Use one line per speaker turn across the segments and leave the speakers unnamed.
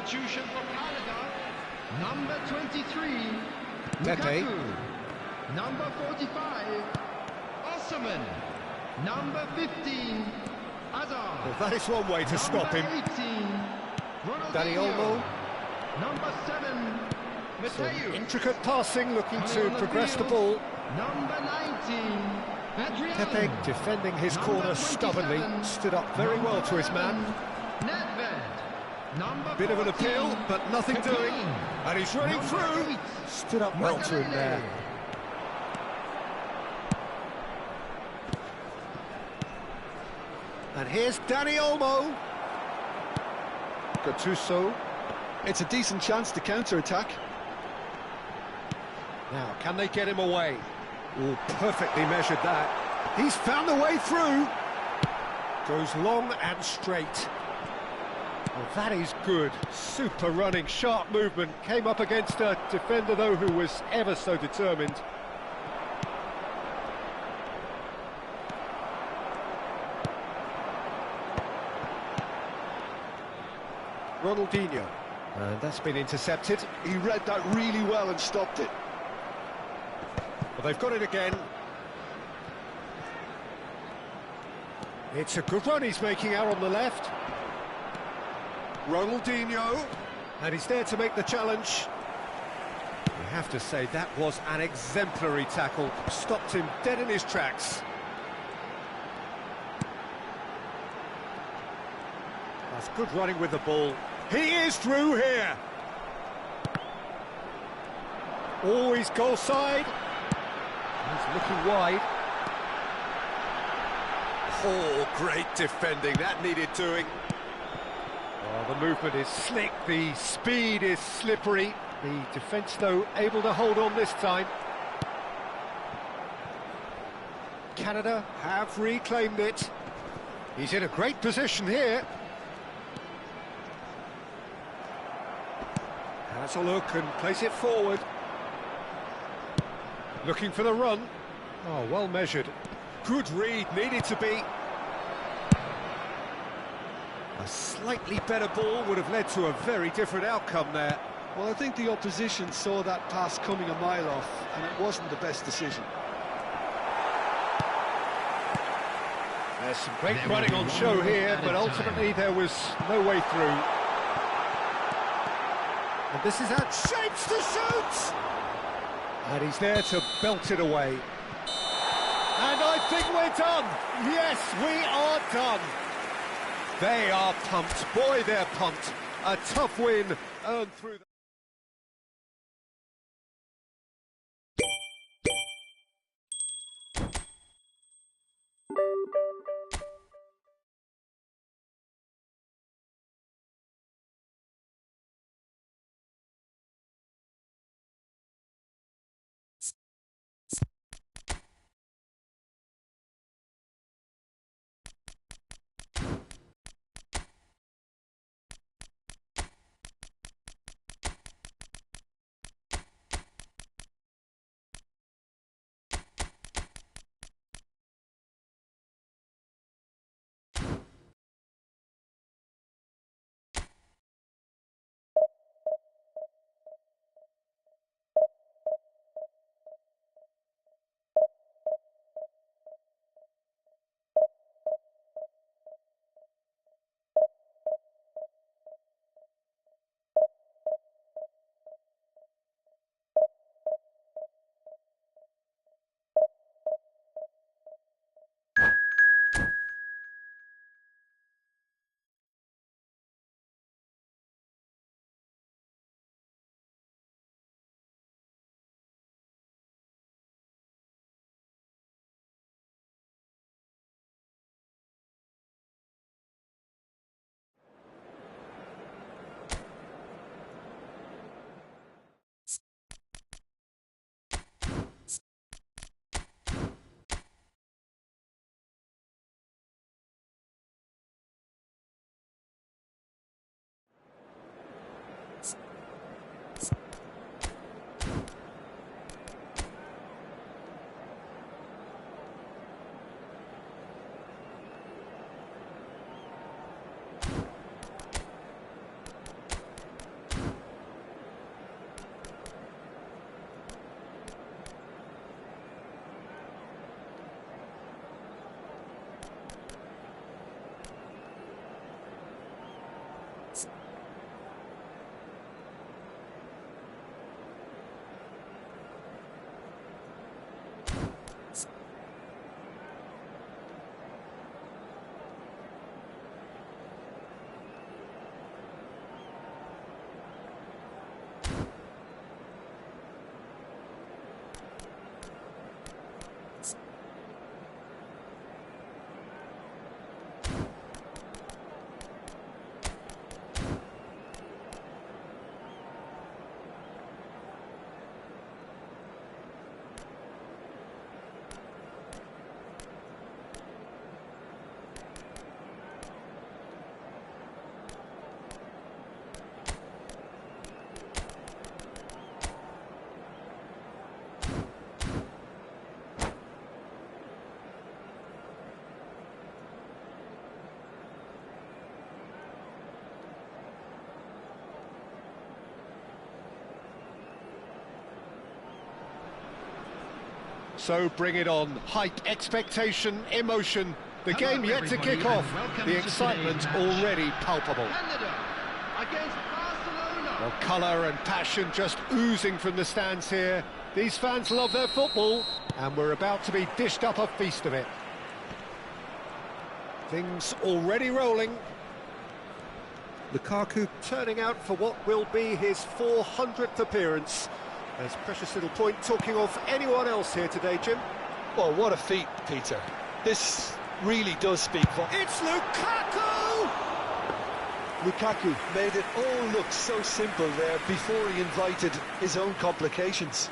Substitution for Canada. Number 23,
Pepe.
Lukaku. Number 45, Osman. Number 15, Hazard.
Well, that is one way to stop him.
Number 18,
Dani Olmo.
Number 7, Mateo.
Intricate passing, looking to progress the ball.
Number 19, Adrian.
Pepe defending his
Number
corner
27,
stubbornly, stood up very well to his man.
Nedved. Number
Bit of an
14,
appeal, but nothing doing.
Kane.
And he's running
Number
through.
8,
Stood up well to him there. And here's Dani Olmo. Gattuso.
It's a decent chance to counter-attack.
Now, can they get him away? Oh, perfectly measured that. He's found a way through. Goes long and straight. Well, that is good. Super running, sharp movement. Came up against a defender, though, who was ever so determined. Ronaldinho. And that's been intercepted.
He read that really well and stopped it.
Well, they've got it again. It's a good run he's making out on the left. Ronaldinho. And he's there to make the challenge. You have to say that was an exemplary tackle. Stopped him dead in his tracks. That's good running with the ball. He is through here. Always goal side. He's looking wide. Oh, great defending. That needed doing. Oh, the movement is slick. The speed is slippery. The defence, though, able to hold on this time. Canada have reclaimed it. He's in a great position here. Has a look and place it forward. Looking for the run. Oh, well measured. Good read, needed to be. A slightly better ball would have led to a very different outcome there.
Well, I think the opposition saw that pass coming a mile off, and it wasn't the best decision.
There's some great running on show here, but ultimately there was no way through. And this is how shapes to shoot! And he's there to belt it away. And I think we're done! Yes, we are done! They are pumped. Boy, they're pumped. A tough win earned through the... So bring it on. Hype, expectation, emotion. The game yet to kick off. The excitement already palpable.
Against Barcelona.
Well, colour and passion just oozing from the stands here. These fans love their football, and we're about to be dished up a feast of it. Things already rolling. Lukaku turning out for what will be his 400th appearance. There's precious little point talking of anyone else here today, Jim.
Well, what a feat, Peter. This really does speak for...
It's Lukaku!
Lukaku made it all look so simple there before he invited his own complications.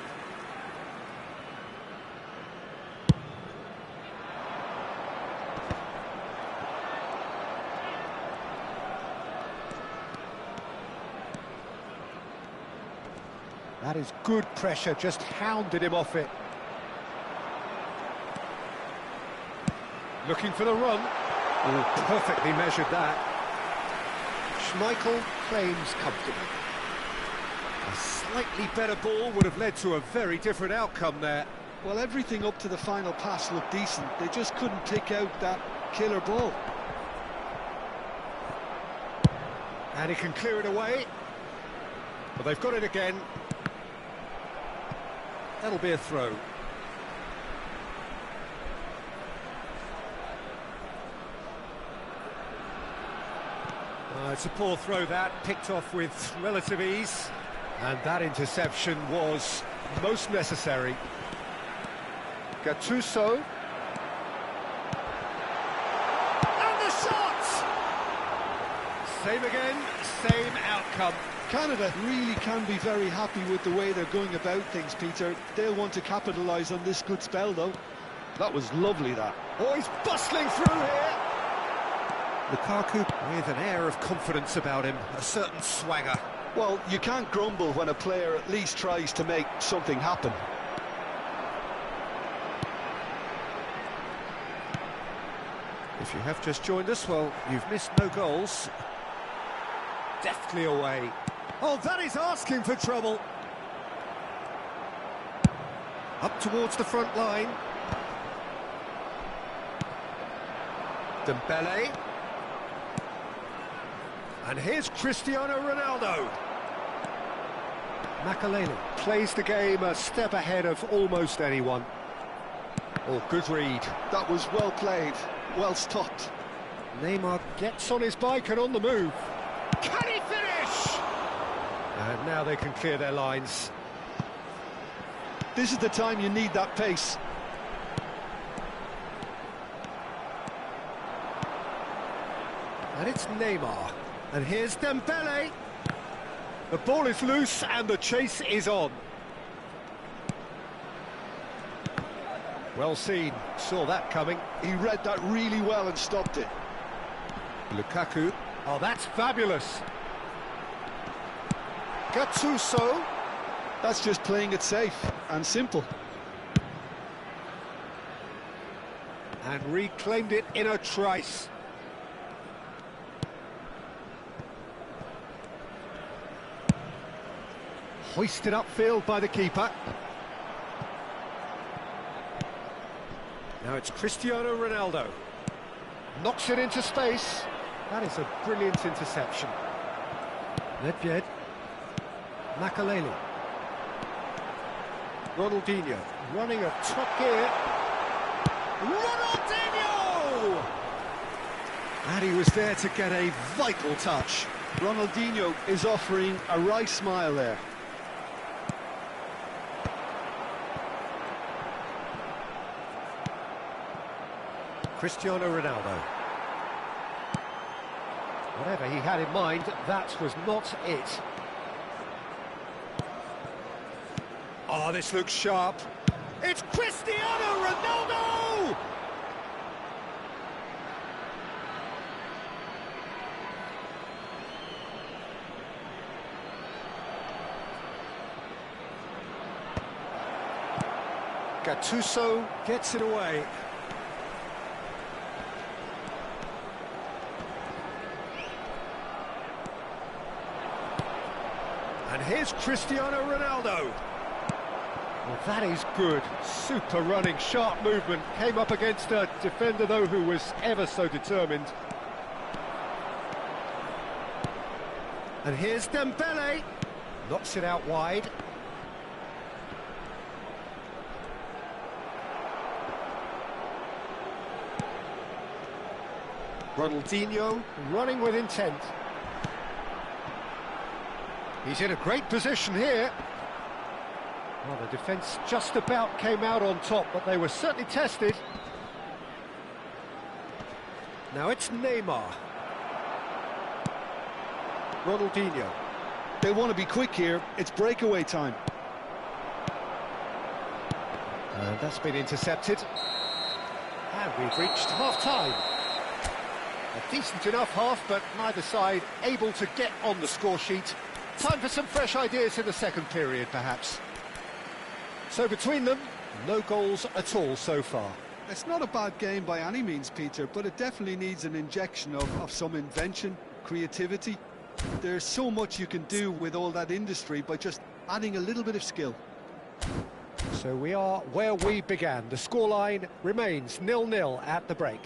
That is good pressure, just hounded him off it. Looking for the run. Oh, perfectly measured that. Schmeichel claims comfortably. A slightly better ball would have led to a very different outcome there.
Well, everything up to the final pass looked decent. They just couldn't pick out that killer ball.
And he can clear it away. But they've got it again. That'll be a throw. It's a poor throw that, picked off with relative ease. And that interception was most necessary. Gattuso. And the shot! Same again, same outcome.
Canada really can be very happy with the way they're going about things, Peter. They'll want to capitalise on this good spell, though. That was lovely, that.
Oh, he's bustling through here. Lukaku with an air of confidence about him, a certain swagger.
Well, you can't grumble when a player at least tries to make something happen.
If you have just joined us, well, you've missed no goals. Deftly away. Oh, that is asking for trouble. Up towards the front line. Dembele. And here's Cristiano Ronaldo. Makaleli plays the game a step ahead of almost anyone. Oh, good read.
That was well played, well stopped.
Neymar gets on his bike and on the move. Can he finish? And now they can clear their lines.
This is the time you need that pace.
And it's Neymar. And here's Dembele. The ball is loose and the chase is on. Well seen, saw that coming.
He read that really well and stopped it.
Lukaku. Oh, that's fabulous. Gattuso.
That's just playing it safe and simple.
And reclaimed it in a trice. Hoisted upfield by the keeper. Now it's Cristiano Ronaldo. Knocks it into space. That is a brilliant interception. Nedved. Makaleli. Ronaldinho running a top gear. Ronaldinho! And he was there to get a vital touch.
Ronaldinho is offering a wry smile there.
Cristiano Ronaldo. Whatever he had in mind, that was not it. Oh, this looks sharp. It's Cristiano Ronaldo! Gattuso gets it away. And here's Cristiano Ronaldo. Well, that is good. Super running, sharp movement. Came up against a defender, though, who was ever so determined. And here's Dembele. Knocks it out wide. Ronaldinho running with intent. He's in a great position here. Well, the defence just about came out on top, but they were certainly tested. Now it's Neymar. Ronaldinho.
They want to be quick here. It's breakaway time.
And that's been intercepted. And we've reached half-time. A decent enough half, but neither side able to get on the score sheet. Time for some fresh ideas in the second period, perhaps. So between them, no goals at all so far.
It's not a bad game by any means, Peter, but it definitely needs an injection of some invention, creativity. There's so much you can do with all that industry by just adding a little bit of skill.
So we are where we began. The scoreline remains 0-0 at the break.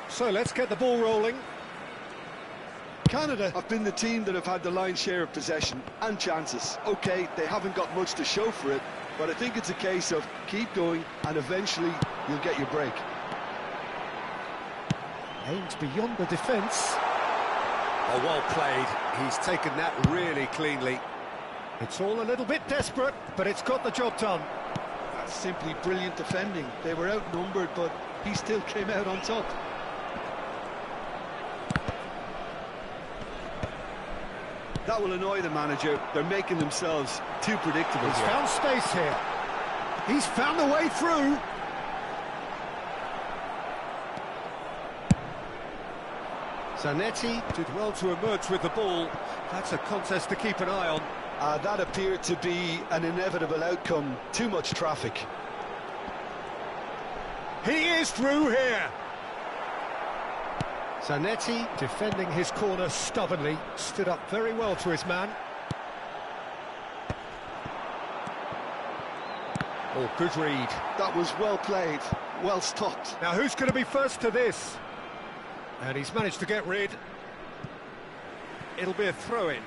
So let's get the ball rolling.
Canada have been the team that have had the lion's share of possession and chances. OK, they haven't got much to show for it, but I think it's a case of keep going and eventually you'll get your break.
Aimed beyond the defence. Oh, well played. He's taken that really cleanly. It's all a little bit desperate, but it's got the job done.
That's simply brilliant defending. They were outnumbered, but he still came out on top. That will annoy the manager. They're making themselves too predictable.
He's found space here. He's found a way through. Zanetti did well to emerge with the ball. That's a contest to keep an eye on.
That appeared to be an inevitable outcome. Too much traffic.
He is through here. Zanetti defending his corner stubbornly, stood up very well to his man. Oh, good read.
That was well played, well stopped.
Now who's going to be first to this? And he's managed to get rid. It'll be a throw-in.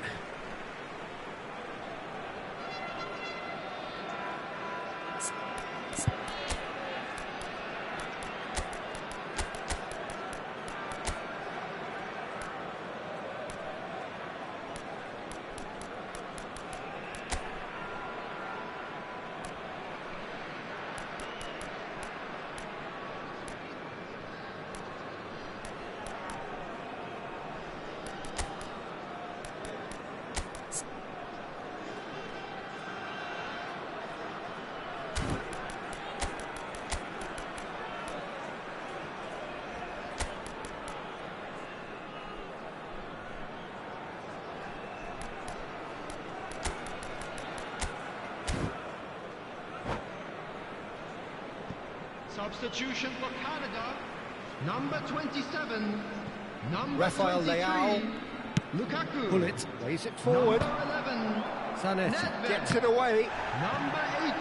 Substitution for Canada, number 27, number
Rafael
23,
Leao.
Lukaku.
Bullet lays it forward.
Number 11,
Zanetti gets it away.
number 18,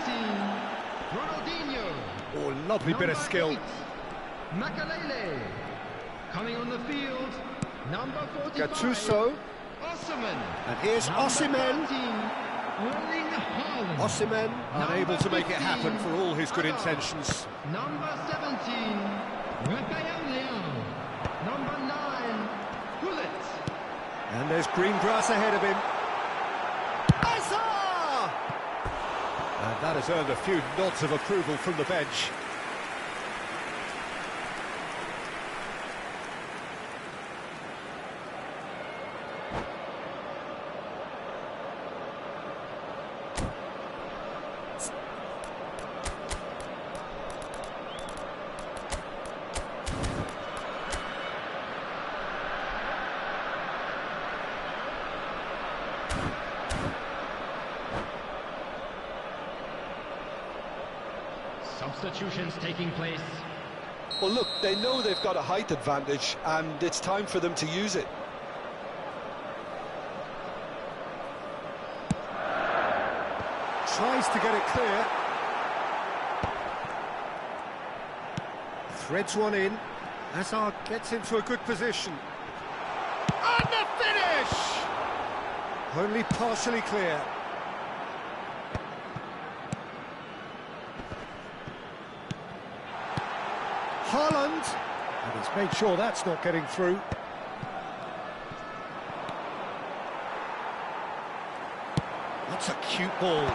Ronaldinho.
Oh, lovely bit of skill.
8, Makalele. Coming on the field, number 45,
Gattuso.
Osimhen.
And here's
Number
Osimhen.
13, Erling Haaland.
Osimhen unable to make it
15,
happen for all his good intentions.
Number 17, Rafael Leao. Number 9, Bullet.
And there's green grass ahead of him. Hazard! And that has earned a few nods of approval from the bench.
Substitutions taking place.
Well, look, they know they've got a height advantage, and it's time for them to use it.
Tries to get it clear. Threads one in. Hazard gets into a good position. And the finish! Only partially clear. Haaland. And he's made sure that's not getting through. That's a cute ball.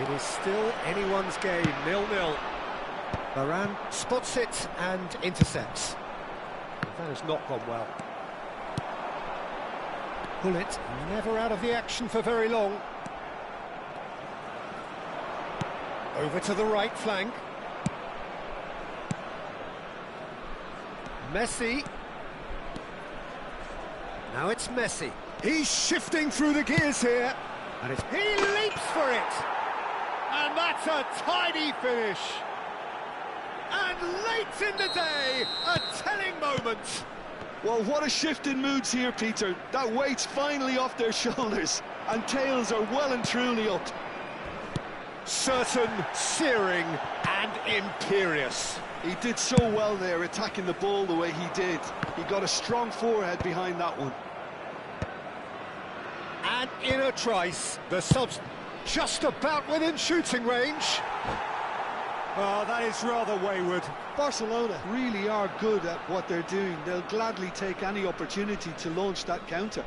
It is still anyone's game, 0-0. Varane spots it and intercepts. That has not gone well. Bullet never out of the action for very long. Over to the right flank. Messi. Now it's Messi. He's shifting through the gears here. And he leaps for it. And that's a tidy finish. And late in the day, a telling moment.
Well, what a shift in moods here, Peter. That weight's finally off their shoulders, and tails are well and truly up.
Certain, searing, and imperious.
He did so well there, attacking the ball the way he did. He got a strong forehead behind that one.
And in a trice, the subs just about within shooting range. Oh, that is rather wayward.
Barcelona really are good at what they're doing. They'll gladly take any opportunity to launch that counter.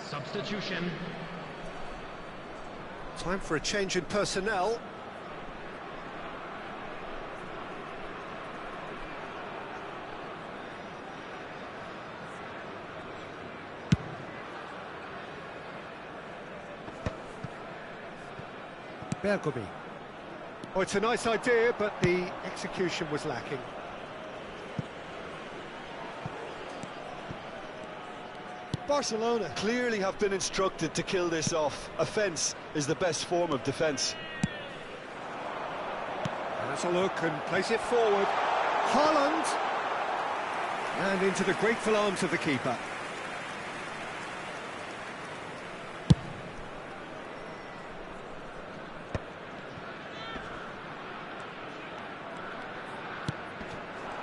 Substitution.
Time for a change in personnel. Bergomi. Oh, it's a nice idea, but the execution was lacking.
Barcelona clearly have been instructed to kill this off. Offence is the best form of defence.
Has a look and plays it forward. Haaland! And into the grateful arms of the keeper.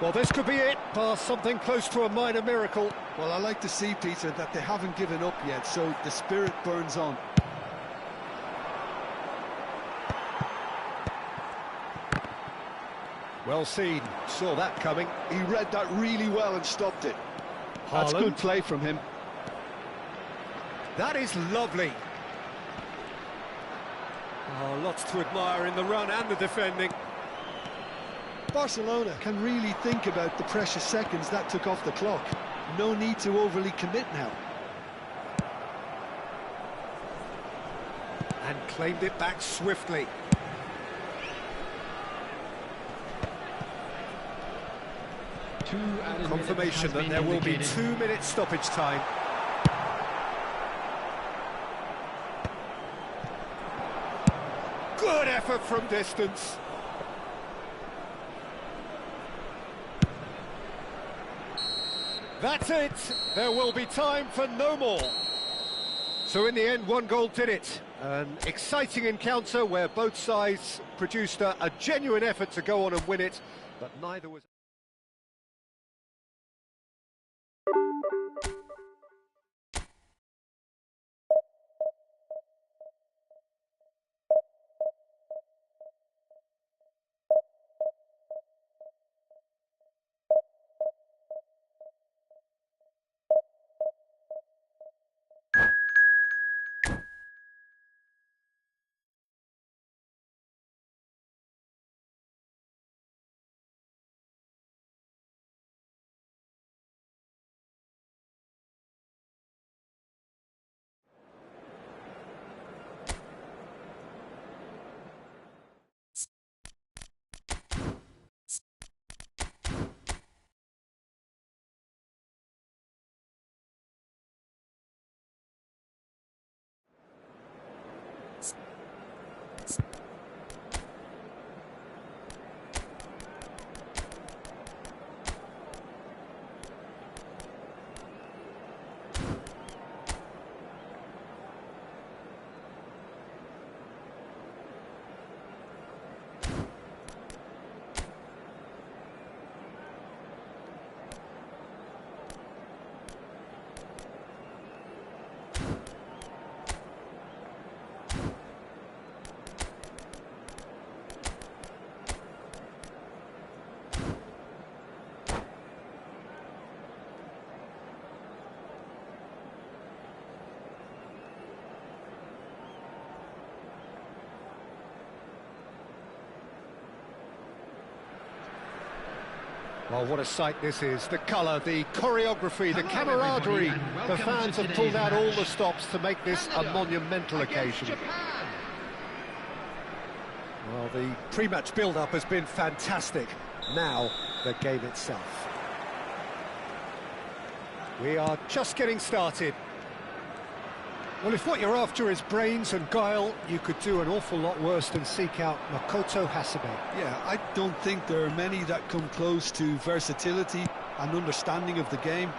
Well, this could be it, bar something close to a minor miracle.
Well, I like to see, Peter, that they haven't given up yet, so the spirit burns on.
Well seen, saw that coming.
He read that really well and stopped it. That's good play from him.
That is lovely. Oh, lots to admire in the run and the defending.
Barcelona can really think about the precious seconds that took off the clock. No need to overly commit now.
And claimed it back swiftly. Confirmation that there will be 2 minutes stoppage time. Good effort from distance. That's it. There will be time for no more. So in the end, one goal did it. An exciting encounter where both sides produced a genuine effort to go on and win it, but neither was... Well, what a sight this is. The colour, the choreography, the camaraderie. The fans have pulled out all the stops to make this a monumental occasion. Well, the pre-match build-up has been fantastic. Now, the game itself. We are just getting started. Well, if what you're after is brains and guile, you could do an awful lot worse than seek out Makoto Hasebe.
Yeah, I don't think there are many that come close to versatility and understanding of the game.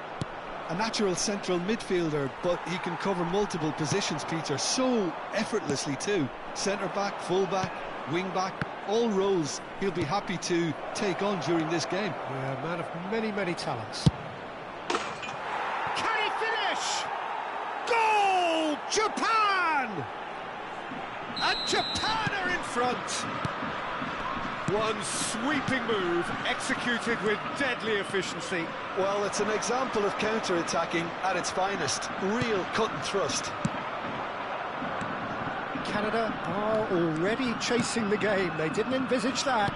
A natural central midfielder, but he can cover multiple positions, Peter, so effortlessly too. Centre-back, full-back, wing-back, all roles he'll be happy to take on during this game.
Yeah, a man of many, many talents. Can he finish? Goal! Japan! And Japan are in front. One sweeping move, executed with deadly efficiency.
Well, it's an example of counter-attacking at its finest. Real cut and thrust.
Canada are already chasing the game. They didn't envisage that.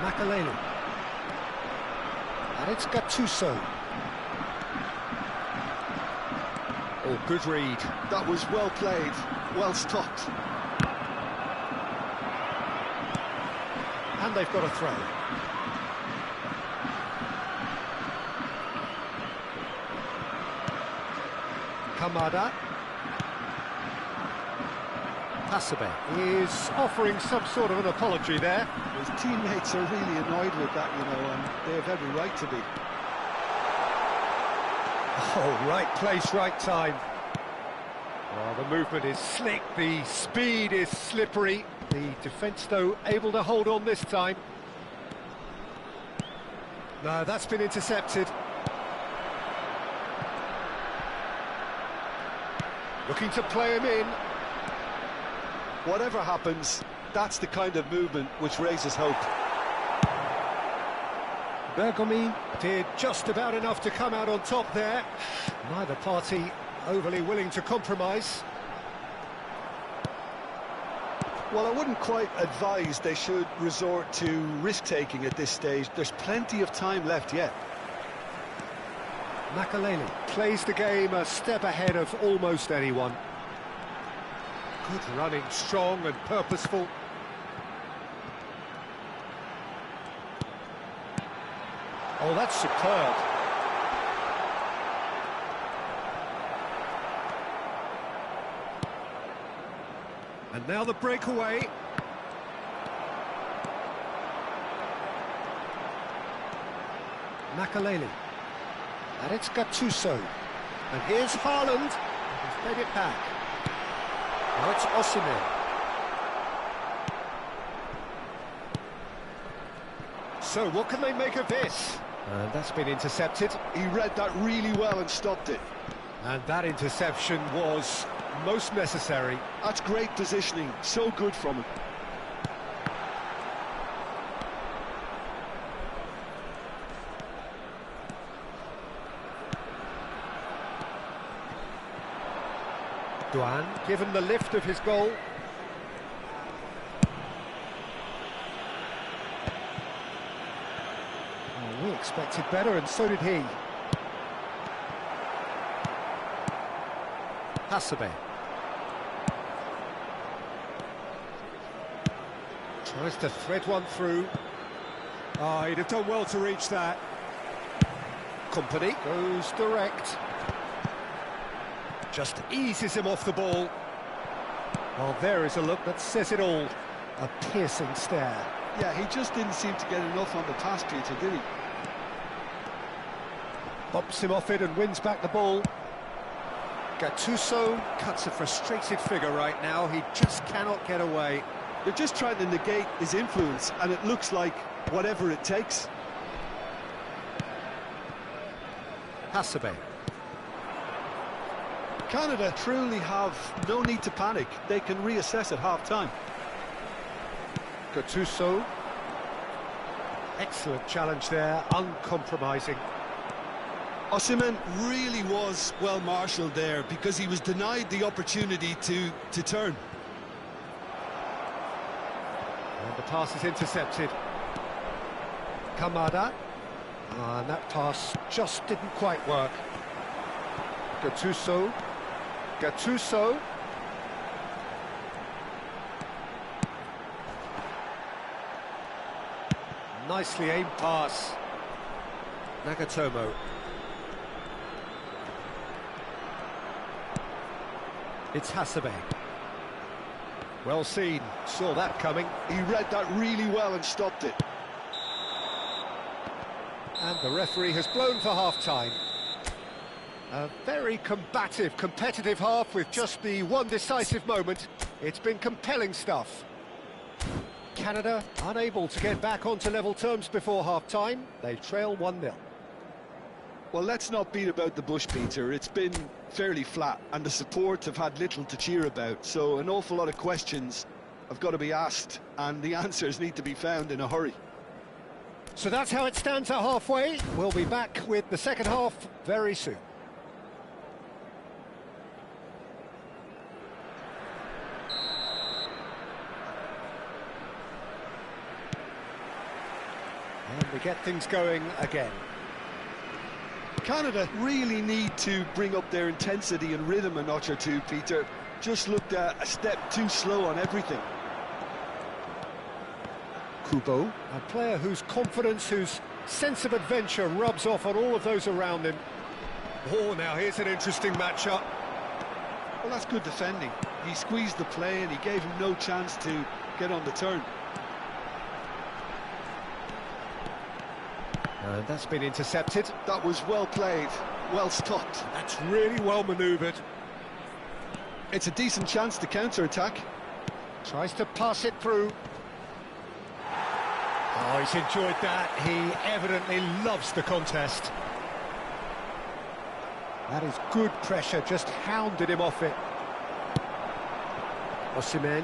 Makalele. And it's Gattuso. Oh, good read.
That was well played, well stopped.
And they've got a throw. Kamada. Hasebe is offering some sort of an apology there.
His teammates are really annoyed with that, you know, and they have every right to be.
Oh, right place, right time. Oh, the movement is slick, the speed is slippery. The defence, though, able to hold on this time. No, that's been intercepted. Looking to play him in.
Whatever happens, that's the kind of movement which raises hope.
Bergomi did just about enough to come out on top there. Neither party overly willing to compromise.
Well, I wouldn't quite advise they should resort to risk-taking at this stage. There's plenty of time left yet.
Makalele plays the game a step ahead of almost anyone. Good running, strong and purposeful. Oh, that's superb. And now the breakaway. Makalele. And it's Gattuso. And here's Haaland. He's fed it back. Now it's Osimhen. So what can they make of this? And that's been intercepted.
He read that really well and stopped it.
And that interception was most necessary.
That's great positioning, so good from him.
Duan, given the lift of his goal. Oh, we expected better, and so did he. Hasebe. Tries to thread one through. Oh, he'd have done well to reach that. Company goes direct. Just eases him off the ball. Well, there is a look that says it all. A piercing stare.
Yeah, he just didn't seem to get enough on the pass, Peter, did he?
Bumps him off it and wins back the ball. Gattuso cuts a frustrated figure right now. He just cannot get away.
They're just trying to negate his influence, and it looks like whatever it takes.
Hasebe.
Canada truly have no need to panic. They can reassess at half-time.
Gattuso. Excellent challenge there, uncompromising.
Osimhen really was well marshalled there because he was denied the opportunity to turn.
pass is intercepted. Kamada. And that pass just didn't quite work. Gattuso. Gattuso. Nicely aimed pass. Nagatomo. It's Hasebe. Well seen, saw that coming.
He read that really well and stopped it.
And the referee has blown for half-time. A very combative, competitive half with just the one decisive moment. It's been compelling stuff. Canada unable to get back onto level terms before half-time. They trail 1-0.
Well, let's not beat about the bush, Peter. It's been fairly flat, and the support have had little to cheer about. So an awful lot of questions have got to be asked, and the answers need to be found in a hurry.
So that's how it stands at halfway. We'll be back with the second half very soon. And we get things going again.
Canada really need to bring up their intensity and rhythm a notch or two, Peter. Just looked a step too slow on everything.
Kubo, a player whose confidence, whose sense of adventure rubs off on all of those around him. Oh, now here's an interesting matchup.
Well, that's good defending. He squeezed the play and he gave him no chance to get on the turn.
And that's been intercepted.
That was well played, well stopped.
That's really well manoeuvred.
It's a decent chance to counter-attack.
Tries to pass it through. Oh, he's enjoyed that. He evidently loves the contest. That is good pressure, just hounded him off it. Osimhen.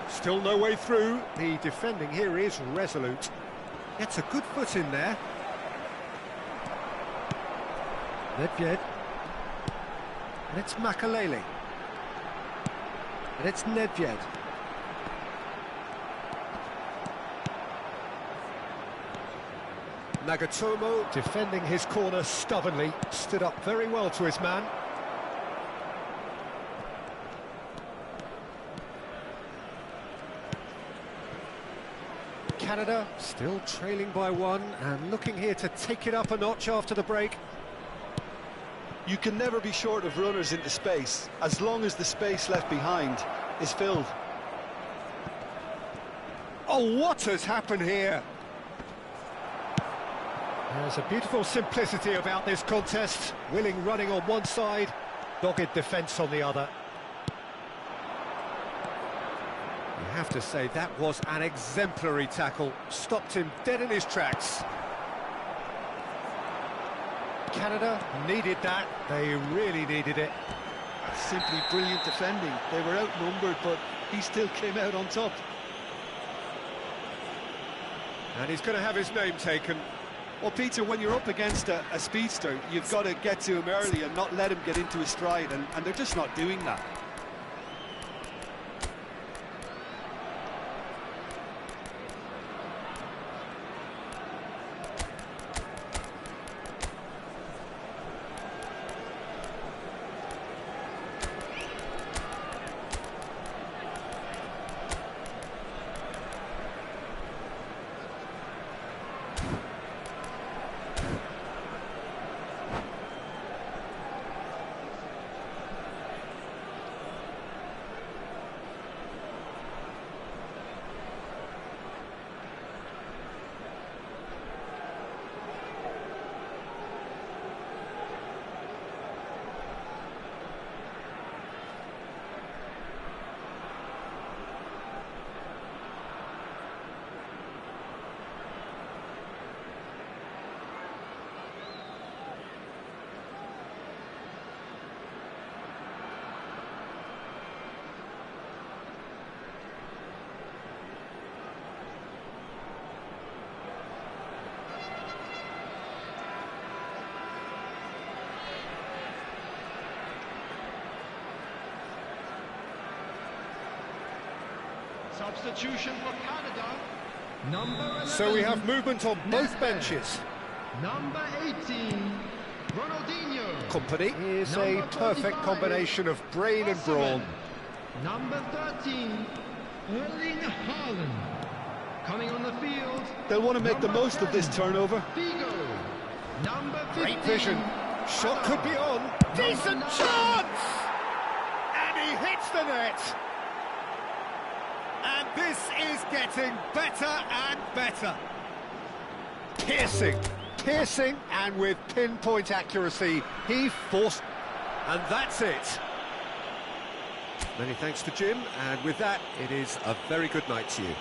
Still no way through. The defending here is resolute. Gets a good foot in there. Nedved. And it's Makalele. And it's Nedved. Nagatomo defending his corner stubbornly, stood up very well to his man. Canada still trailing by one and looking here to take it up a notch after the break.
You can never be short of runners into space, as long as the space left behind is filled.
Oh, what has happened here? There's a beautiful simplicity about this contest. Willing running on one side, dogged defence on the other. You have to say that was an exemplary tackle. Stopped him dead in his tracks. Canada needed that. They really needed it.
Simply brilliant defending. They were outnumbered, but he still came out on top.
And he's going to have his name taken.
Well, Peter, when you're up against a speedster, you've got to get to him early and not let him get into his stride, and they're just not doing that.
Substitution for Canada. Number 11.
So we have movement on both benches.
Number 18, Ronaldinho.
Company is a
Number
perfect
35,
combination of brain and brawn.
Number 13, Erling Haaland. Coming on the field.
They'll want to make the most of this turnover.
Figo. Number 15.
Great vision. Shot could be on. Decent chance! And he hits the net. And this is getting better and better. Piercing, and with pinpoint accuracy, he forced... And that's it. Many thanks to Jim, and with that, it is a very good night to you.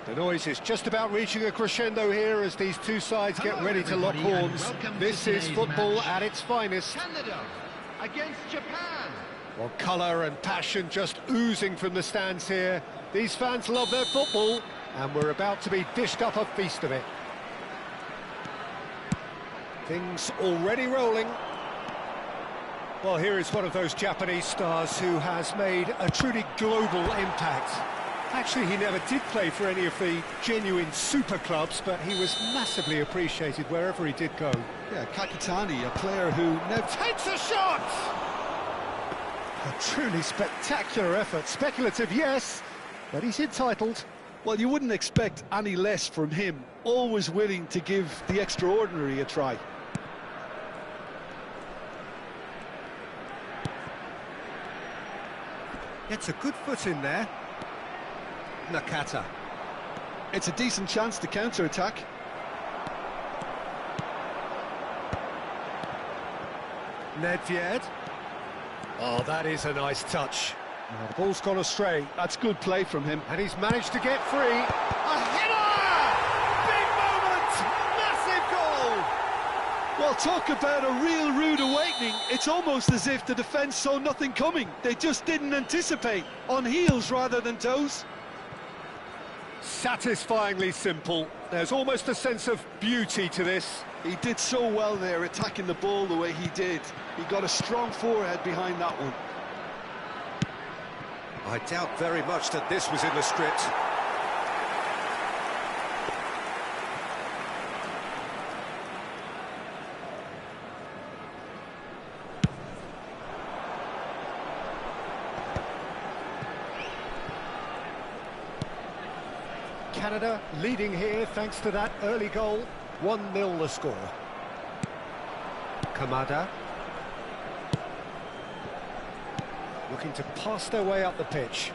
The noise is just about reaching a crescendo here as these two sides get ready to lock horns. This is football at its finest.
Canada against Japan.
Well, colour and passion just oozing from the stands here. These fans love their football, and we're about to be dished up a feast of it. Things already rolling. Well, here is one of those Japanese stars who has made a truly global impact. Actually, he never did play for any of the genuine super clubs, but he was massively appreciated wherever he did go.
Yeah, Kakitani, a player who never
Takes a shot! A truly spectacular effort. Speculative, yes, but he's entitled.
Well, you wouldn't expect any less from him. Always willing to give the extraordinary a try.
Gets a good foot in there. Nakata.
It's a decent chance to counter-attack.
Nedved. Oh, that is a nice touch. Now, the ball's gone astray.
That's good play from him.
And he's managed to get free. A header! Big moment! Massive goal!
Well, talk about a real rude awakening. It's almost as if the defence saw nothing coming. They just didn't anticipate. On heels rather than toes.
Satisfyingly simple. There's almost a sense of beauty to this.
He did so well there, attacking the ball the way he did. He got a strong forehead behind that one.
I doubt very much that this was in the script. Canada leading here thanks to that early goal. 1-0 the score. Kamada. Looking to pass their way up the pitch.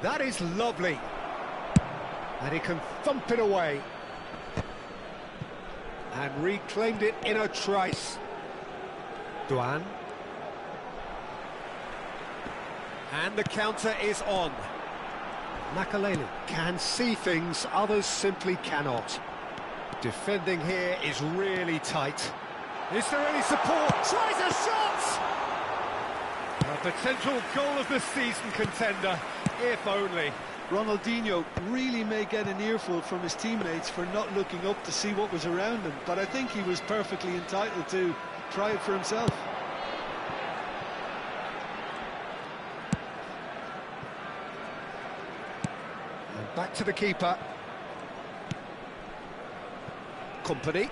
That is lovely. And he can thump it away. And reclaimed it in a trice. Duan. And the counter is on. Makaleli can see things others simply cannot. Defending here is really tight. Is there any support? Tries a shot! A potential goal of the season contender, if only.
Ronaldinho really may get an earful from his teammates for not looking up to see what was around him, but I think he was perfectly entitled to try it for himself.
And back to the keeper. Company.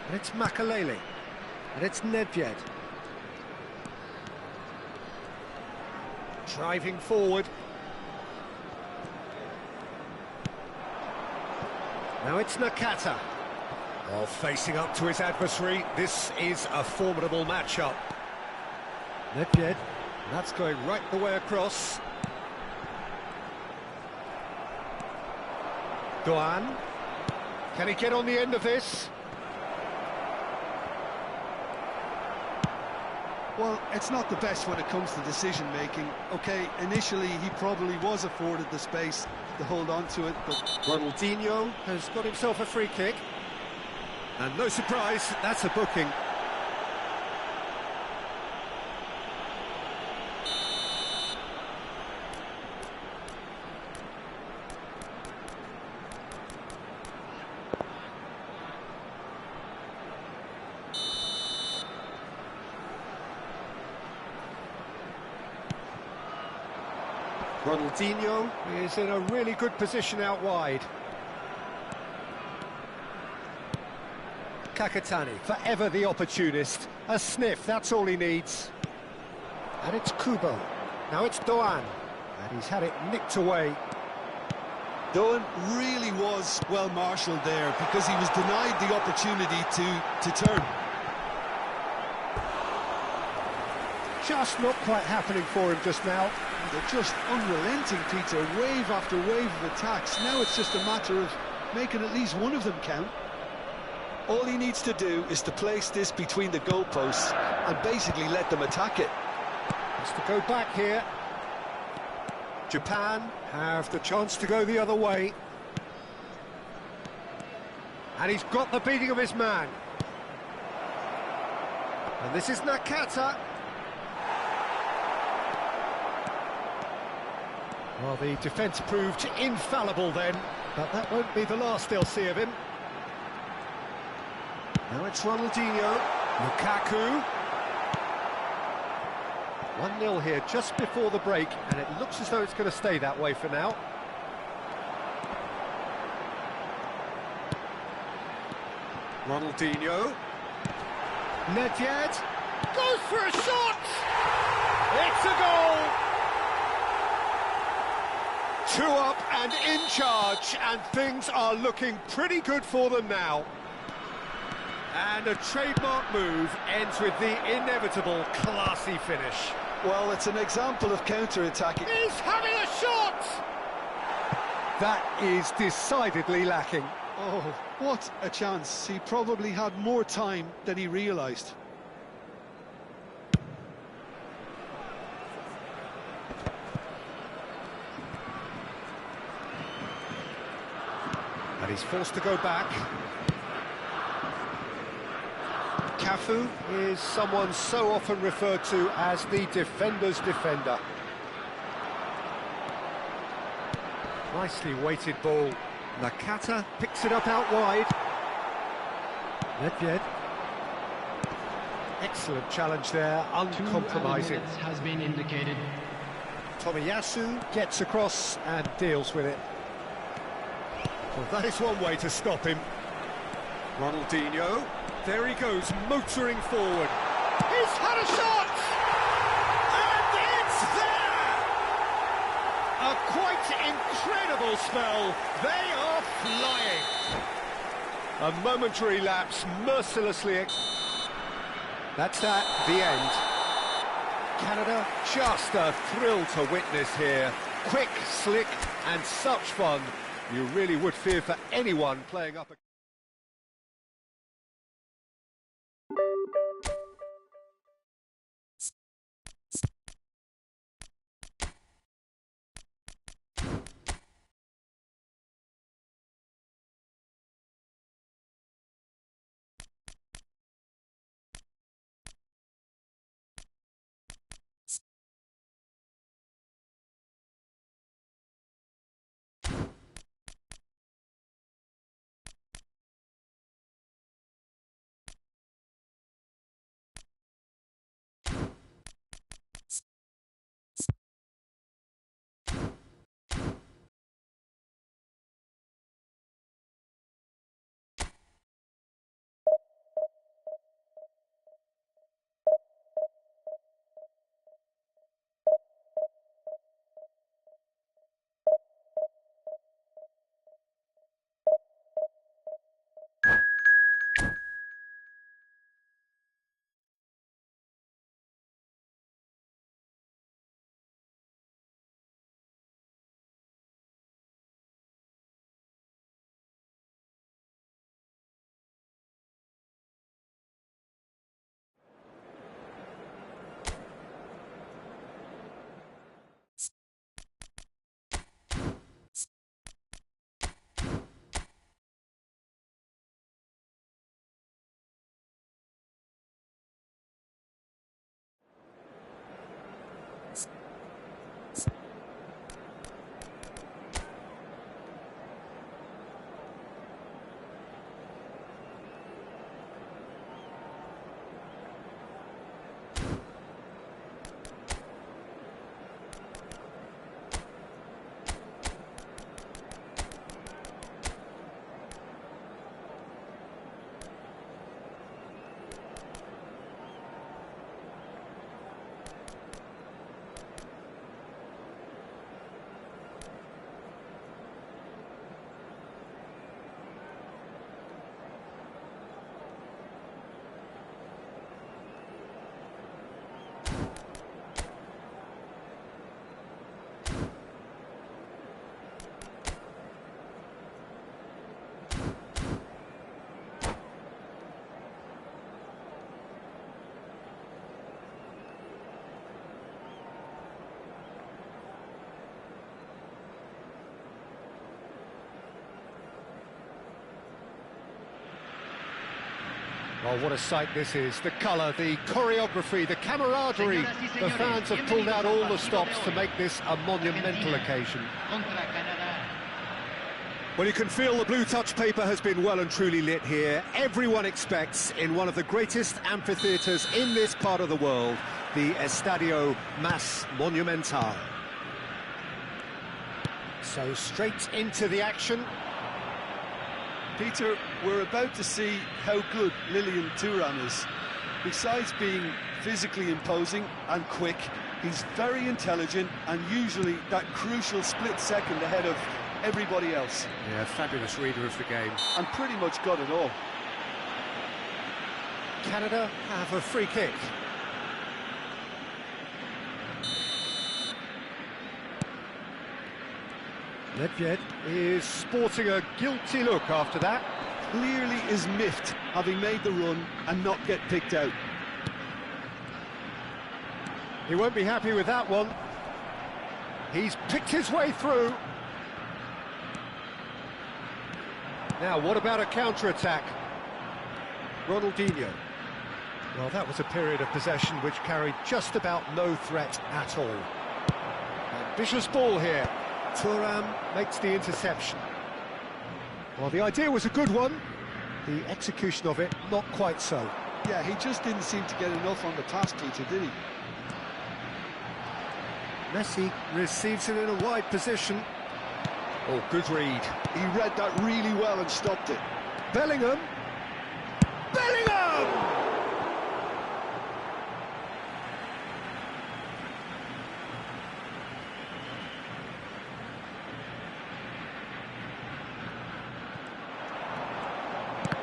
And it's Makaleli. And it's Nedved. Driving forward. Now it's Nakata. Oh, facing up to his adversary. This is a formidable matchup. Nedved. That's going right the way across. Duan. Can he get on the end of this?
Well, it's not the best when it comes to decision-making. OK, initially he probably was afforded the space to hold on to it, but
Ronaldinho has got himself a free kick. And no surprise, that's a booking. Ronaldinho is in a really good position out wide. Kakitani, forever the opportunist. A sniff, that's all he needs. And it's Kubo. Now it's Doan. And he's had it nicked away.
Doan really was well marshalled there because he was denied the opportunity to turn.
Just not quite happening for him just now.
They're just unrelenting, Peter, wave after wave of attacks. Now it's just a matter of making at least one of them count. All he needs to do is to place this between the goalposts and basically let them attack it.
Has to go back here. Japan have the chance to go the other way. And he's got the beating of his man. And this is Nakata. Well, the defence proved infallible then, but that won't be the last they'll see of him. Now it's Ronaldinho. Lukaku. 1-0 here just before the break, and it looks as though it's going to stay that way for now. Ronaldinho. Nedved goes for a shot! It's a goal! 2 up and in charge, and things are looking pretty good for them now. And a trademark move ends with the inevitable classy finish.
Well, it's an example of counter-attacking.
He's having a shot! That is decidedly lacking.
Oh, what a chance. He probably had more time than he realised.
And he's forced to go back. Cafu is someone so often referred to as the defender's defender. Nicely weighted ball. Nakata picks it up out wide. Nedved. Excellent challenge there, uncompromising.
2 minutes has been indicated.
Tomiyasu gets across and deals with it. Well, that is one way to stop him. Ronaldinho. There he goes, motoring forward. He's had a shot! And it's there! A quite incredible spell. They are flying. A momentary lapse, mercilessly... That's at the end. Canada, just a thrill to witness here. Quick, slick, and such fun. You really would fear for anyone playing up... Oh, what a sight this is. The colour, the choreography, the camaraderie. The fans have pulled out all the stops to make this a monumental occasion. Well, you can feel the blue touch paper has been well and truly lit here. Everyone expects, in one of the greatest amphitheatres in this part of the world, the Estadio Más Monumental. So straight into the action.
Peter, we're about to see how good Lilian Thuram is. Besides being physically imposing and quick, he's very intelligent and usually that crucial split second ahead of everybody else.
Yeah, fabulous reader of the game.
And pretty much got it all.
Canada have a free kick. Nedved is sporting a guilty look after that.
Clearly is miffed, having made the run and not get picked out.
He won't be happy with that one. He's picked his way through. Now, what about a counter-attack? Ronaldinho. Well, that was a period of possession which carried just about no threat at all. Ambitious ball here. Thuram makes the interception. Well, the idea was a good one. The execution of it, not quite so.
Yeah, he just didn't seem to get enough on the pass, Peter, did he?
Messi receives it in a wide position. Oh, good read.
He read that really well and stopped it.
Bellingham! Bellingham!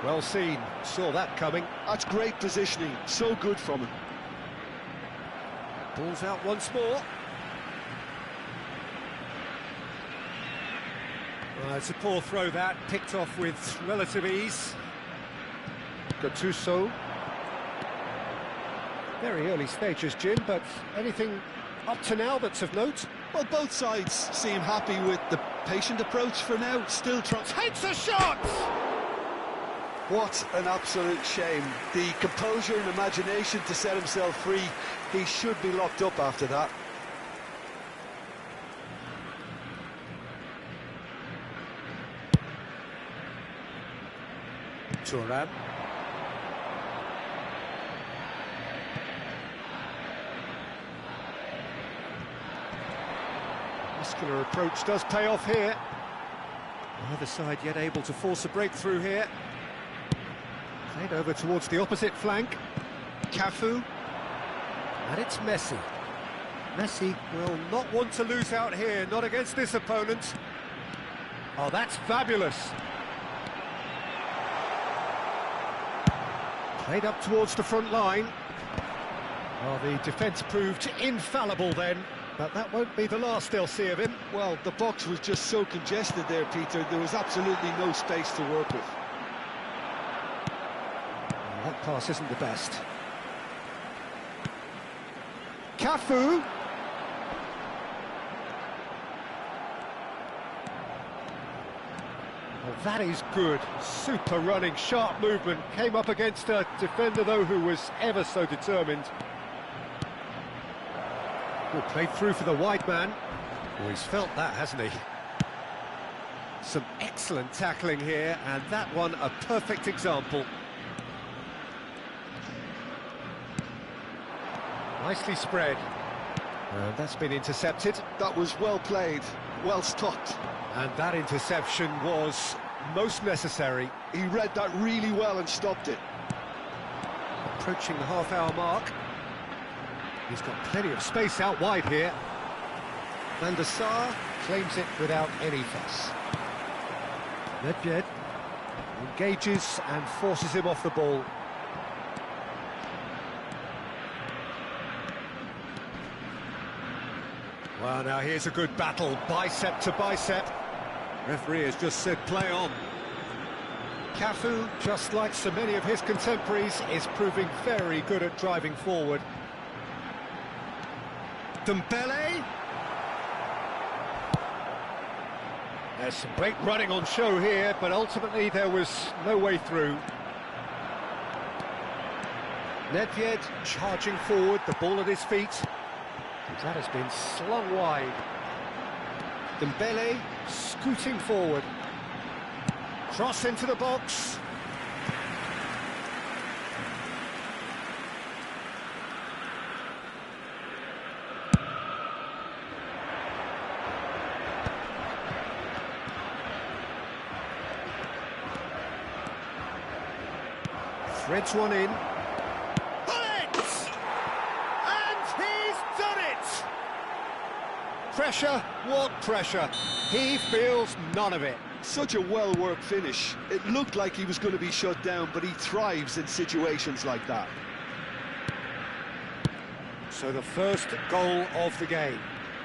Well seen, saw that coming.
That's great positioning, so good from him.
Ball's out once more. It's a poor throw that, picked off with relative ease. Gattuso. Very early stages, Jim, but anything up to now that's of note?
Well, both sides seem happy with the patient approach for now, still trying...
Takes a shot!
What an absolute shame. The composure and imagination to set himself free. He should be locked up after that.
Thuram. Muscular approach does pay off here. Neither side yet able to force a breakthrough here. Played over towards the opposite flank. Cafu. And it's Messi. Messi will not want to lose out here, not against this opponent. Oh, that's fabulous. Played up towards the front line. Well, the defence proved infallible then, but that won't be the last they'll see of him.
Well, the box was just so congested there, Peter. There was absolutely no space to work with.
Well, that pass isn't the best. Cafu. Well, that is good. Super running, sharp movement. Came up against a defender, though, who was ever so determined. Good, played through for the wide man. Oh, he's felt that, hasn't he? Some excellent tackling here, and that one a perfect example. Nicely spread. That's been intercepted.
That was well played, well stopped.
And that interception was most necessary.
He read that really well and stopped it.
Approaching the half-hour mark. He's got plenty of space out wide here. Van der Sar claims it without any fuss. Nedved engages and forces him off the ball. Well, now here's a good battle, bicep to bicep. Referee has just said play on. Cafu, just like so many of his contemporaries, is proving very good at driving forward. Dembele. There's some great running on show here, but ultimately there was no way through. Nedved charging forward, the ball at his feet. That has been slung wide. Dembele scooting forward. Cross into the box. Threads one in. Bullets! And he's done it! Pressure, what pressure? He feels none of it.
Such a well-worked finish. It looked like he was going to be shut down, but he thrives in situations like that.
So the first goal of the game.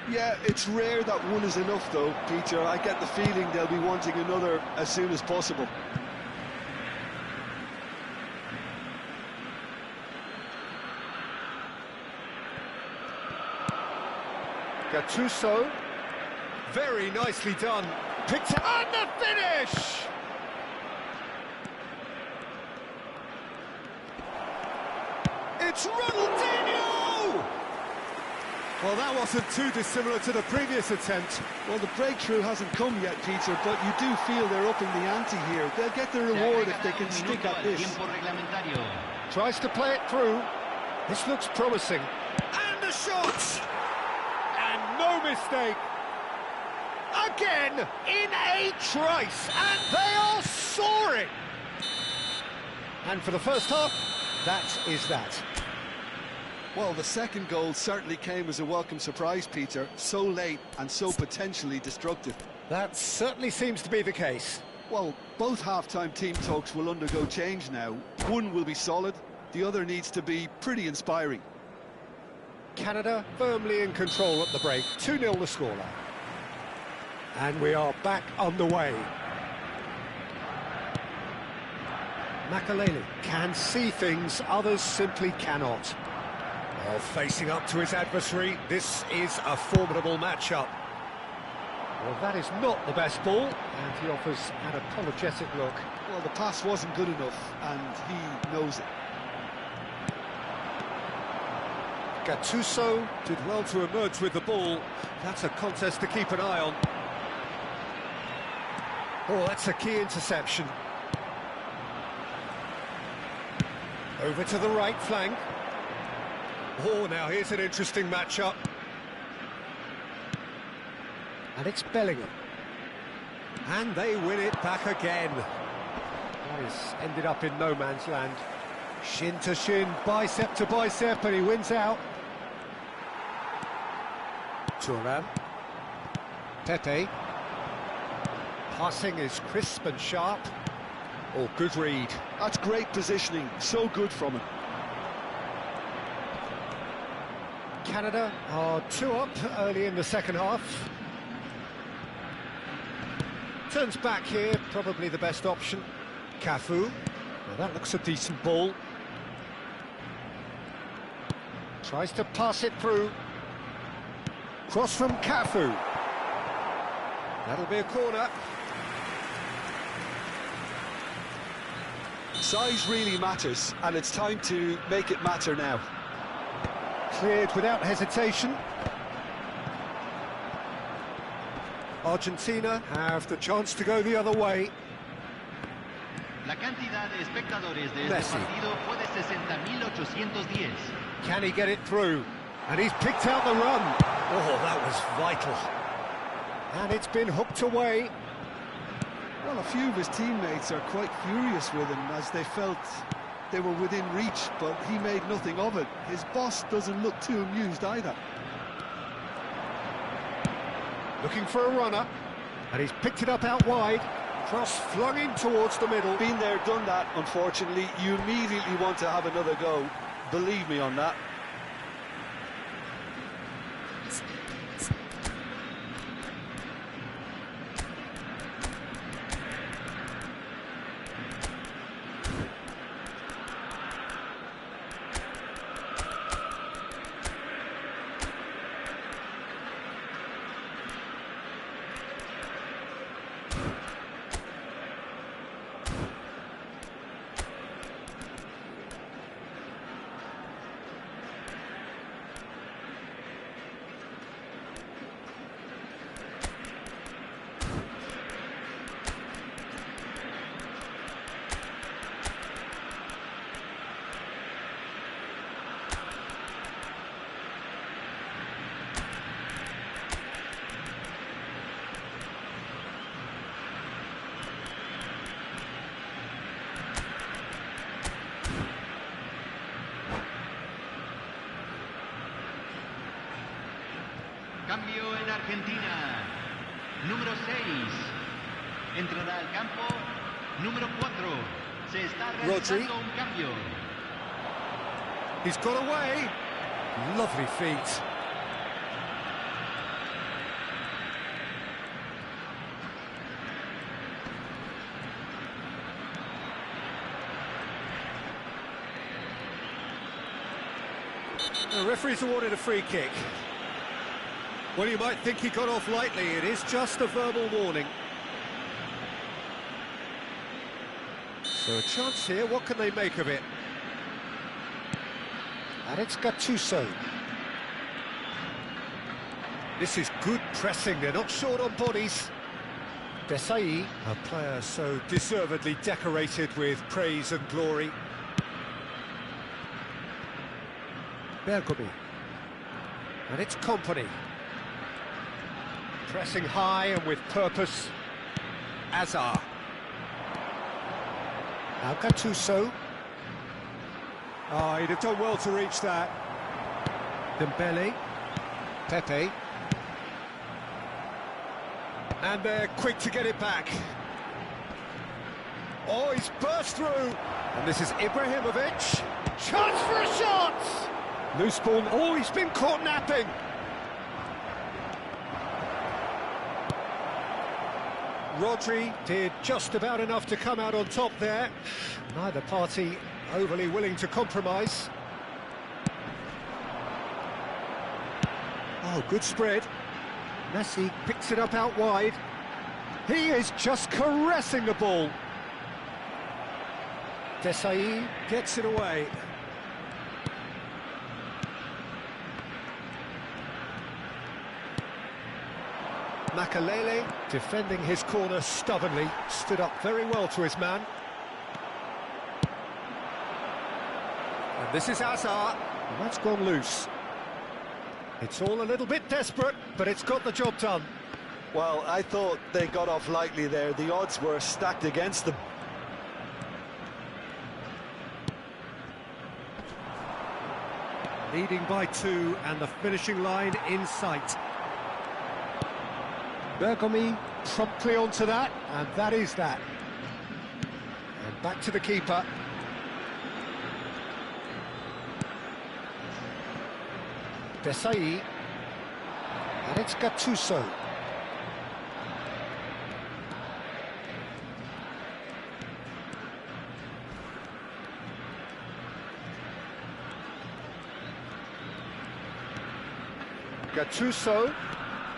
Yeah, it's rare that one is enough, though, Peter. I get the feeling they'll be wanting another as soon as possible.
Gattuso, very nicely done. Picked it and the finish! It's Ronaldinho! Well, that wasn't too dissimilar to the previous attempt.
Well, the breakthrough hasn't come yet, Peter, but you do feel they're upping the ante here. They'll get the reward if they can stick at this.
Tries to play it through. This looks promising. And the shot! And no mistake. Again, in a trice, and they are soaring. And for the first half, that is that.
Well, the second goal certainly came as a welcome surprise, Peter. So late and so potentially destructive.
That certainly seems to be the case.
Well, both half-time team talks will undergo change now. One will be solid, the other needs to be pretty inspiring.
Canada firmly in control at the break. 2-0 the scoreline. And we are back underway. Makalele can see things others simply cannot. Well, facing up to his adversary, this is a formidable matchup. Well, that is not the best ball, and he offers an apologetic look.
Well, the pass wasn't good enough, and he knows it.
Gattuso did well to emerge with the ball. That's a contest to keep an eye on. Oh, that's a key interception. Over to the right flank. Oh, now here's an interesting matchup. And it's Bellingham. And they win it back again. That has ended up in no man's land. Shin to shin, bicep to bicep, and he wins out. Thuram. Pepe. Passing is crisp and sharp. Oh, good read.
That's great positioning, so good from him.
Canada are 2 up early in the second half. Turns back here, probably the best option. Cafu. Well, that looks a decent ball. Tries to pass it through. Cross from Cafu. That'll be a corner.
Size really matters, and it's time to make it matter now.
Cleared without hesitation. Argentina have the chance to go the other way.
La cantidad de espectadores de este partido fue de 60.810.
Can he get it through? And he's picked out the run. Oh, that was vital. And it's been hooked away.
Well, a few of his teammates are quite furious with him as they felt they were within reach, but he made nothing of it. His boss doesn't look too amused either.
Looking for a runner, and he's picked it up out wide. Cross flung in towards the middle.
Been there, done that, unfortunately. You immediately want to have another go. Believe me on that.
en Argentina. Número 6. Entrará al campo. Número 4. Se está realizando un cambio.
He's got away. Lovely feet. The referee's awarded a free kick. Well, you might think he got off lightly. It is just a verbal warning. So a chance here. What can they make of it? And it's Gattuso. This is good pressing. They're not short on bodies. Desai, a player so deservedly decorated with praise and glory. Bergomi. And it's Company. Pressing high and with purpose. Azar. Now Gattuso. Oh, he'd have done well to reach that. Dembele. Pepe. And they're quick to get it back. Oh, he's burst through. And this is Ibrahimovic. Chance for a shot! Loose ball. Oh, he's been caught napping. Rodri did just about enough to come out on top there. Neither party overly willing to compromise. Oh, good spread. Messi picks it up out wide. He is just caressing the ball. Desai gets it away. Makalele, defending his corner stubbornly, stood up very well to his man. And this is Azar, and that's gone loose. It's all a little bit desperate, but it's got the job done.
Well, I thought they got off lightly there. The odds were stacked against them.
Leading by 2, and the finishing line in sight. Bergomi promptly onto that, and that is that. And back to the keeper. Desai. And it's Gattuso. Gattuso.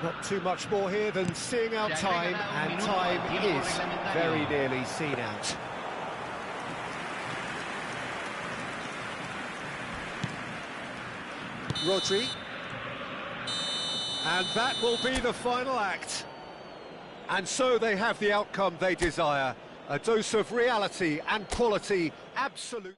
Not too much more here than seeing out time, and time is very nearly seen out. Rodri. And that will be the final act. And so they have the outcome they desire. A dose of reality and quality, absolute.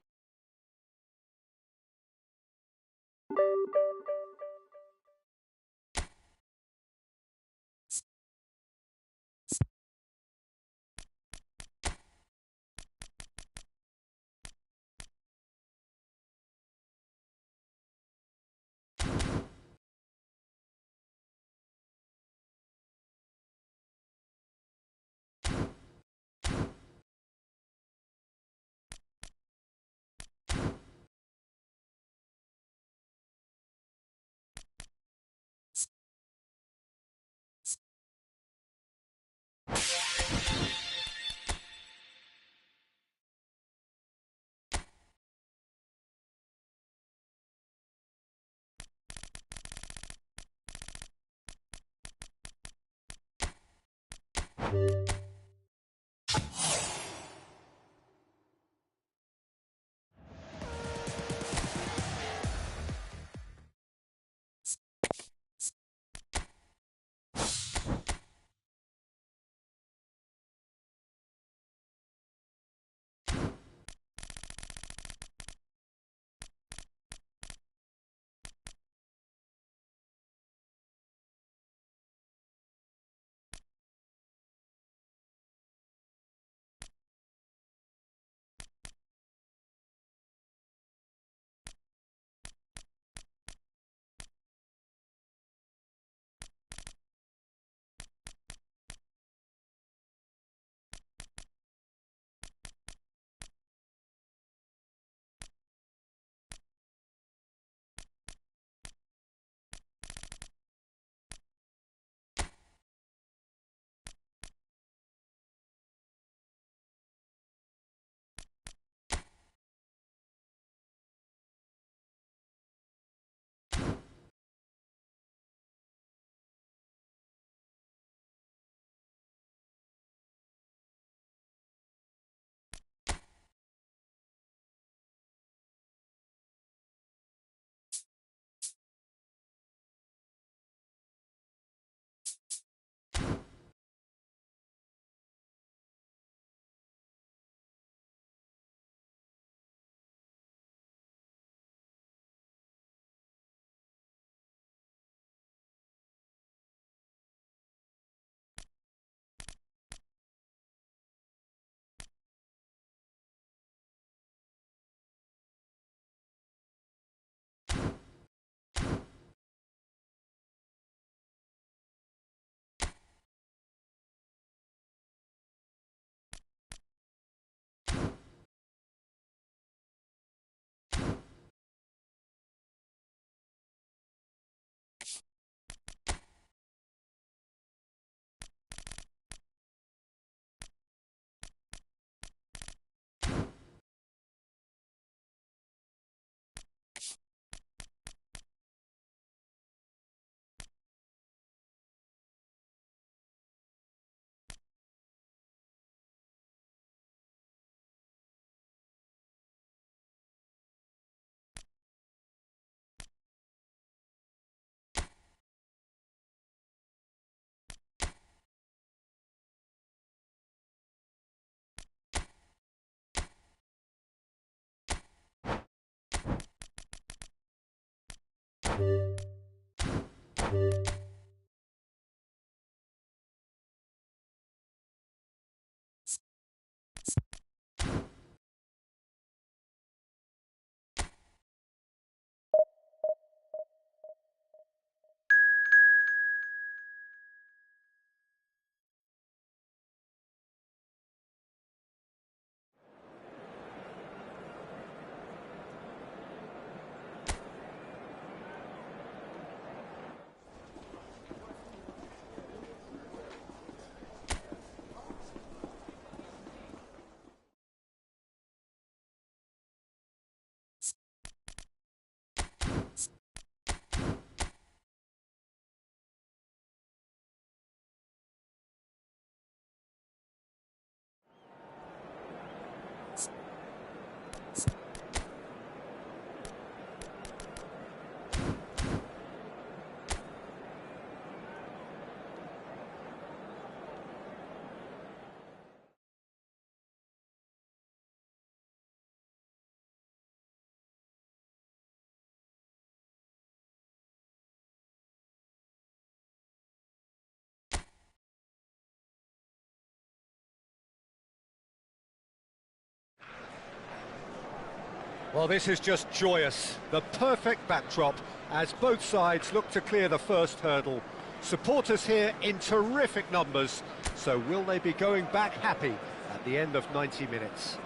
Well, this is just joyous. The perfect backdrop as both sides look to clear the first hurdle. Supporters here in terrific numbers. So will they be going back happy at the end of 90 minutes?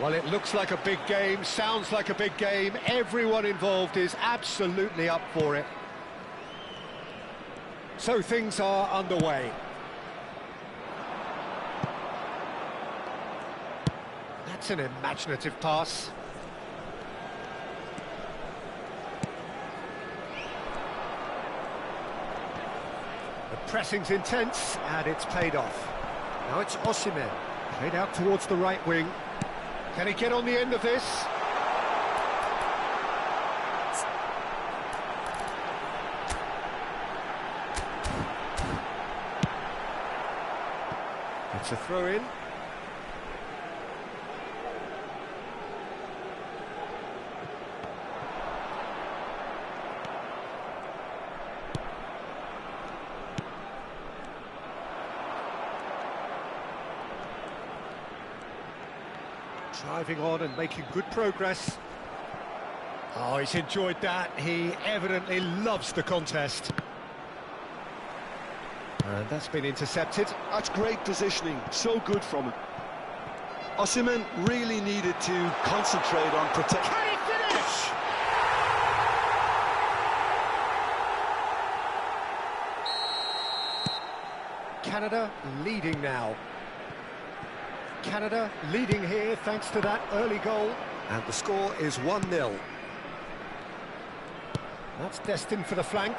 Well, it looks like a big game, sounds like a big game. Everyone involved is absolutely up for it. So things are underway. That's an imaginative pass. The pressing's intense, and it's paid off. Now it's Osimhen, played out towards the right wing. Can he get on the end of this? It's a throw-in. Driving on and making good progress. Oh, he's enjoyed that. He evidently loves the contest. And that's been intercepted.
That's great positioning, so good from him. Osimhen really needed to concentrate on protect.
Can he finish? Canada leading now. Canada leading here thanks to that early goal. And the score is 1-0. That's destined for the flank.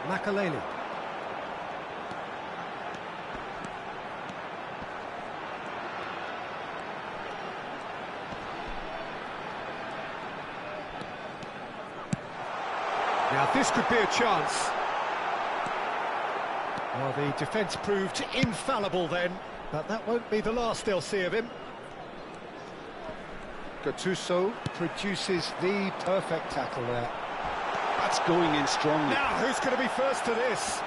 Makaleli. Now this could be a chance. Well, the defence proved infallible then, but that won't be the last they'll see of him. Gattuso produces the perfect tackle there.
That's going in strongly.
Now, who's going to be first to this?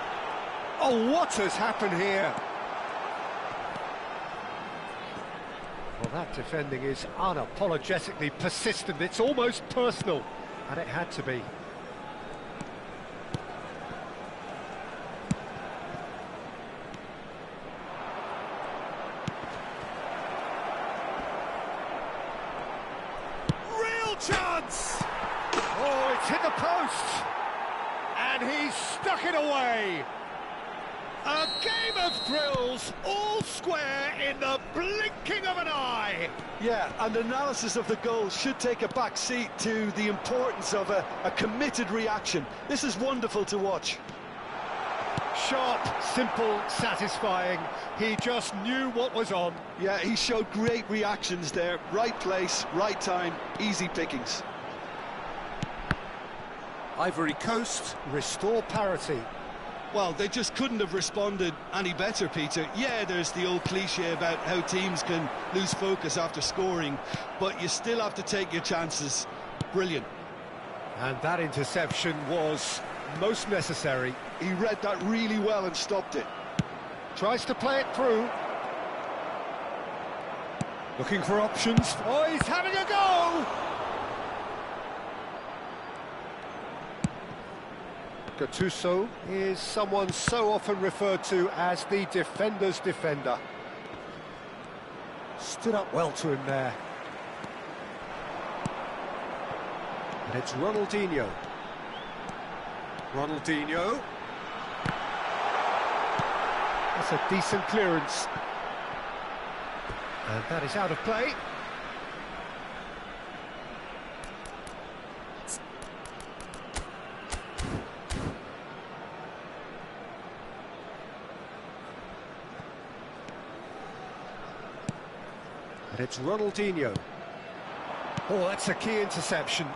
Oh, what has happened here? Well, that defending is unapologetically persistent. It's almost personal, and it had to be. Chance! Oh, it's hit the post! And he's stuck it away! A game of thrills, all square in the blinking of an eye!
Yeah, and analysis of the goal should take a back seat to the importance of a committed reaction. This is wonderful to watch.
Sharp, simple, satisfying. He just knew what was on.
Yeah, he showed great reactions there. Right place, right time, easy pickings.
Ivory Coast restore parity.
Well, they just couldn't have responded any better, Peter. Yeah, there's the old cliche about how teams can lose focus after scoring, but you still have to take your chances. Brilliant.
And that interception was most necessary.
He read that really well and stopped it.
Tries to play it through. Looking for options. Oh, he's having a go! Gattuso is someone so often referred to as the defender's defender. Stood up well to him there. And it's Ronaldinho. Ronaldinho. That's a decent clearance. And that is out of play. And it's Ronaldinho. Oh, that's a key interception.